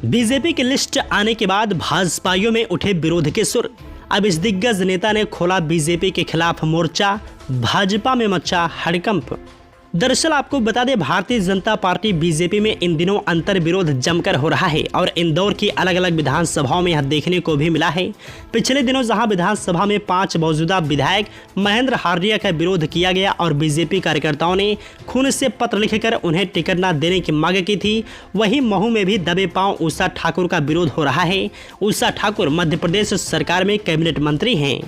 BJP की list आने के बाद भाजपाइयों में उठे विरोध के सुर। अब इस दिग्गज नेता ने खोला बीजेपी के खिलाफ मोर्चा, भाजपा में मचा हड़कंप। दरअसल आपको बता दें, भारतीय जनता पार्टी बीजेपी में इन दिनों अंतर विरोध जमकर हो रहा है और इंदौर की अलग अलग विधानसभाओं में यह देखने को भी मिला है। पिछले दिनों जहां विधानसभा में 5 मौजूदा विधायक महेंद्र हार्डिया का विरोध किया गया और बीजेपी कार्यकर्ताओं ने खून से पत्र लिखकर उन्हें टिकट न देने की मांग की थी, वहीं महू में भी दबे पांव उषा ठाकुर का विरोध हो रहा है। उषा ठाकुर मध्य प्रदेश सरकार में कैबिनेट मंत्री हैं।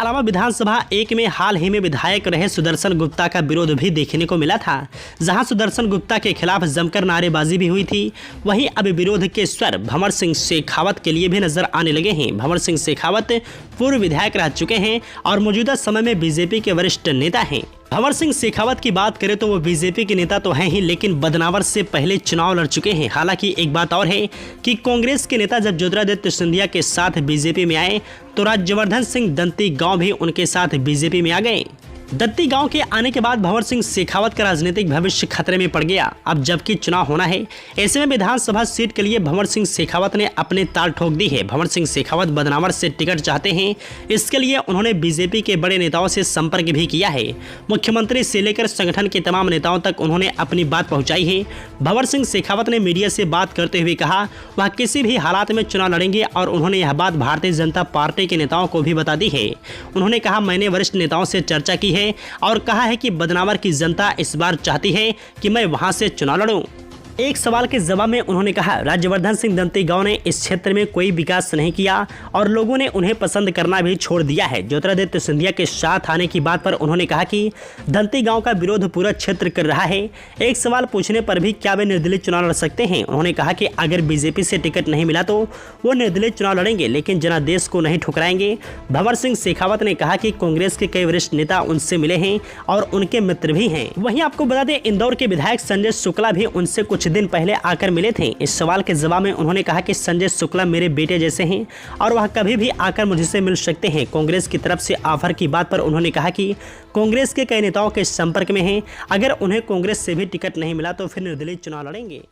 अलावा विधानसभा 1 में हाल ही में विधायक रहे सुदर्शन गुप्ता का विरोध भी देखने को मिला था, जहां सुदर्शन गुप्ता के खिलाफ जमकर नारेबाजी भी हुई थी। वहीं अब विरोध के स्वर भंवर सिंह शेखावत के लिए भी नजर आने लगे हैं। भंवर सिंह शेखावत पूर्व विधायक रह चुके हैं और मौजूदा समय में बीजेपी के वरिष्ठ नेता हैं। भंवर सिंह शेखावत की बात करें तो वो बीजेपी के नेता तो हैं ही, लेकिन बदनावर से पहले चुनाव लड़ चुके हैं। हालांकि एक बात और है कि कांग्रेस के नेता जब ज्योतिरादित्य सिंधिया के साथ बीजेपी में आए तो राज्यवर्धन सिंह दंती गांव भी उनके साथ बीजेपी में आ गए। दत्ती गांव के आने के बाद भंवर सिंह शेखावत का राजनीतिक भविष्य खतरे में पड़ गया। अब जबकि चुनाव होना है, ऐसे में विधानसभा सीट के लिए भंवर सिंह शेखावत ने अपने ताल ठोक दी है। भंवर सिंह शेखावत बदनावर से टिकट चाहते हैं, इसके लिए उन्होंने बीजेपी के बड़े नेताओं से संपर्क भी किया है। मुख्यमंत्री से लेकर संगठन के तमाम नेताओं तक उन्होंने अपनी बात पहुंचाई है। भंवर सिंह शेखावत ने मीडिया से बात करते हुए कहा वह किसी भी हालात में चुनाव लड़ेंगे और उन्होंने यह बात भारतीय जनता पार्टी के नेताओं को भी बता दी है। उन्होंने कहा, मैंने वरिष्ठ नेताओं से चर्चा की है और कहा है कि बदनावर की जनता इस बार चाहती है कि मैं वहां से चुनाव लड़ूं। एक सवाल के जवाब में उन्होंने कहा, राज्यवर्धन सिंह दंती गांव ने इस क्षेत्र में कोई विकास नहीं किया और लोगों ने उन्हें पसंद करना भी छोड़ दिया है। ज्योतिरादित्य सिंधिया के साथ आने की बात पर उन्होंने कहा कि दंती गांव का विरोध पूरा क्षेत्र कर रहा है। एक सवाल पूछने पर भी क्या वे निर्दलीय चुनाव लड़ सकते हैं। उन्होंने कहा कि अगर बीजेपी से टिकट नहीं मिला तो वो निर्दलीय चुनाव लड़ेंगे, लेकिन जनादेश को नहीं ठुकराएंगे। भंवर सिंह शेखावत ने कहा कि कांग्रेस के कई वरिष्ठ नेता उनसे मिले हैं और उनके मित्र भी हैं। वहीं आपको बता दें, इंदौर के विधायक संजय शुक्ला भी उनसे कुछ दिन पहले आकर मिले थे। इस सवाल के जवाब में उन्होंने कहा कि संजय शुक्ला मेरे बेटे जैसे हैं और वह कभी भी आकर मुझसे मिल सकते हैं। कांग्रेस की तरफ से ऑफर की बात पर उन्होंने कहा कि कांग्रेस के कई नेताओं के संपर्क में हैं, अगर उन्हें कांग्रेस से भी टिकट नहीं मिला तो फिर निर्दलीय चुनाव लड़ेंगे।